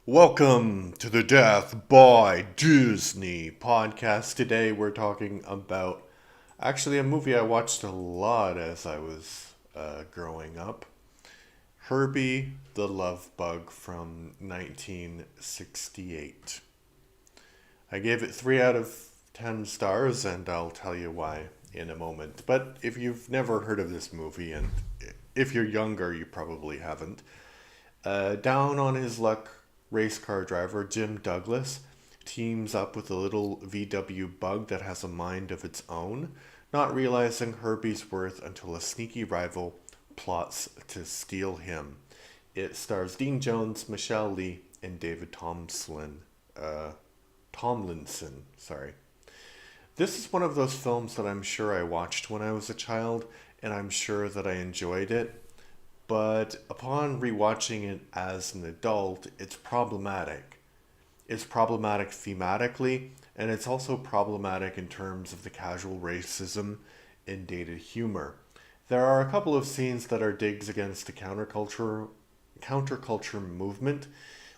Welcome to the Death by Disney podcast. Today we're talking about actually a movie I watched a lot as I was growing up. Herbie the Love Bug from 1968. I gave it 3 out of 10 stars and I'll tell you why in a moment. But if you've never heard of this movie, and if you're younger you probably haven't, down on his luck, race car driver Jim Douglas teams up with a little VW bug that has a mind of its own, not realizing Herbie's worth until a sneaky rival plots to steal him. It stars Dean Jones, Michelle Lee, and David Tomlinson. Sorry. This is one of those films that I'm sure I watched when I was a child, and I'm sure that I enjoyed it. But upon rewatching it as an adult, it's problematic. It's problematic thematically, and it's also problematic in terms of the casual racism and dated humor. There are a couple of scenes that are digs against the counterculture movement,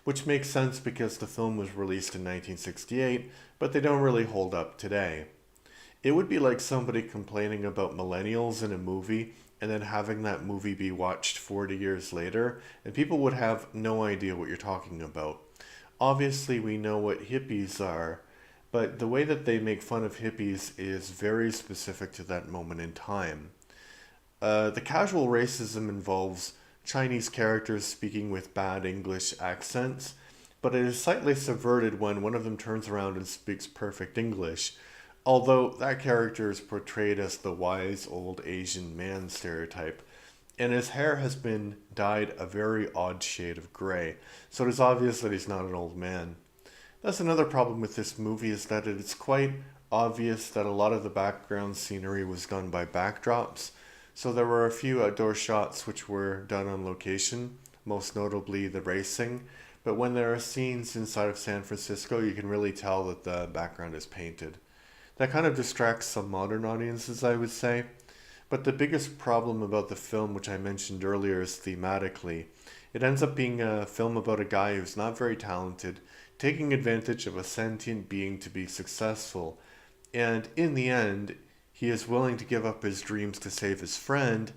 which makes sense because the film was released in 1968, but they don't really hold up today. It would be like somebody complaining about millennials in a movie and then having that movie be watched 40 years later, and people would have no idea what you're talking about. Obviously, we know what hippies are, but the way that they make fun of hippies is very specific to that moment in time. The casual racism involves Chinese characters speaking with bad English accents, but it is slightly subverted when one of them turns around and speaks perfect English, although that character is portrayed as the wise old Asian man stereotype, and his hair has been dyed a very odd shade of gray, so it is obvious that he's not an old man. That's another problem with this movie, is that it's quite obvious that a lot of the background scenery was done by backdrops, so there were a few outdoor shots which were done on location, most notably the racing, but when there are scenes inside of San Francisco, you can really tell that the background is painted. That kind of distracts some modern audiences, I would say. But the biggest problem about the film, which I mentioned earlier, is thematically. It ends up being a film about a guy who's not very talented, taking advantage of a sentient being to be successful. And in the end, he is willing to give up his dreams to save his friend,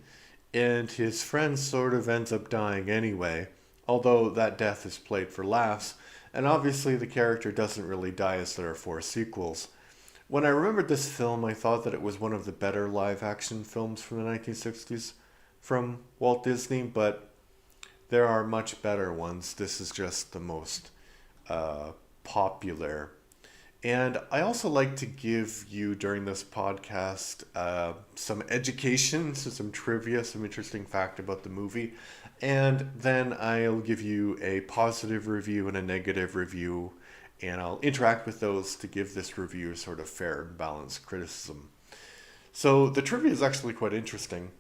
and his friend sort of ends up dying anyway, although that death is played for laughs, and obviously the character doesn't really die as there are 4 sequels. When I remembered this film, I thought that it was one of the better live action films from the 1960s from Walt Disney, but there are much better ones. This is just the most popular. And I also like to give you during this podcast some education, so some trivia, some interesting fact about the movie. And then I'll give you a positive review and a negative review, and I'll interact with those to give this review sort of fair and balanced criticism. So the trivia is actually quite interesting.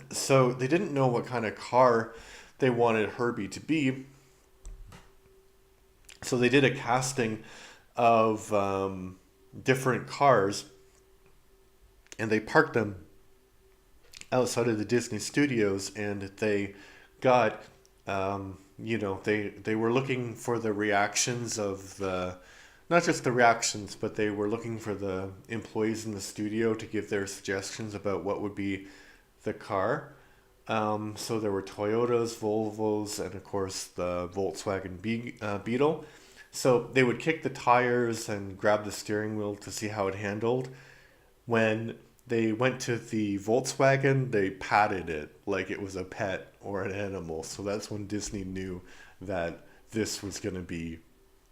So they didn't know what kind of car they wanted Herbie to be, so they did a casting of different cars, and they parked them outside of the Disney studios, and they got they were looking for the reactions of the, not just the reactions, but they were looking for the employees in the studio to give their suggestions about what would be the car. So there were Toyotas, Volvos, and of course the Volkswagen Beetle. So they would kick the tires and grab the steering wheel to see how it handled. When they went to the Volkswagen, they patted it like it was a pet or an animal. So that's when Disney knew that this was going to be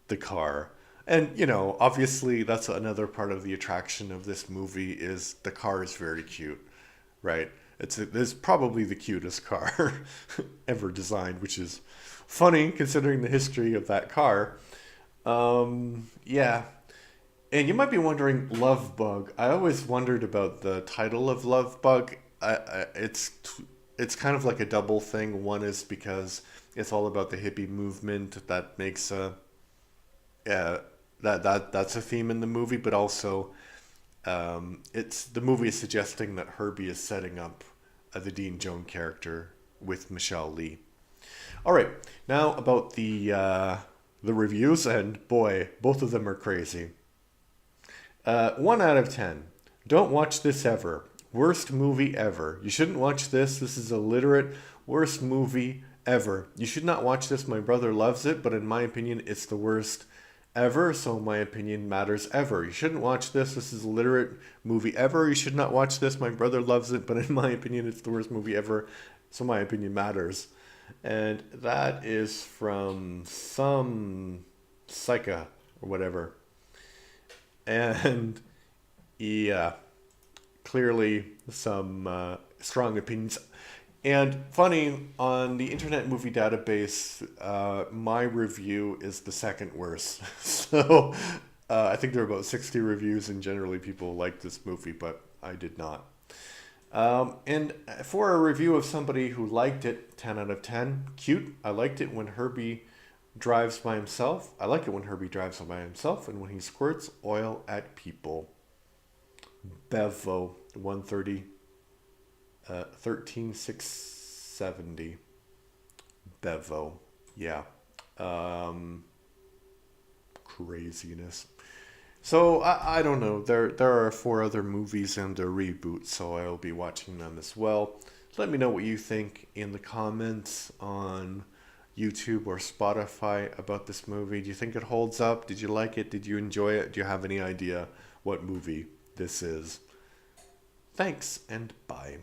the car. And, obviously that's another part of the attraction of this movie, is the car is very cute, right? It's probably the cutest car ever designed, which is funny considering the history of that car. Yeah. And you might be wondering, Love Bug. I always wondered about the title of Love Bug. It's kind of like a double thing. One is because it's all about the hippie movement, that makes uh, that's a theme in the movie, but also it's the movie is suggesting that Herbie is setting up the Dean Jones character with Michelle Lee. All right, now about the reviews, and boy, both of them are crazy. 1 out of 10. Don't watch this ever. Worst movie ever. You shouldn't watch this. This is illiterate. Worst movie ever. You should not watch this. My brother loves it, but in my opinion, it's the worst ever, so my opinion matters ever. You shouldn't watch this. This is illiterate movie ever. You should not watch this. My brother loves it, but in my opinion, it's the worst movie ever, so my opinion matters. And that is from some psycha or whatever. And yeah, clearly some strong opinions. And funny, on the Internet Movie Database, my review is the second worst. So I think there are about 60 reviews, and generally people like this movie, but I did not. And for a review of somebody who liked it, 10 out of 10, cute. I liked it when Herbie drives by himself. I like it when Herbie drives by himself and when he squirts oil at people. Bevo, 130, 13670. Bevo, yeah. Craziness. So I don't know. There are 4 other movies and a reboot, so I'll be watching them as well. Let me know what you think in the comments on YouTube or Spotify about this movie. Do you think it holds up? Did you like it? Did you enjoy it? Do you have any idea what movie this is? Thanks and bye.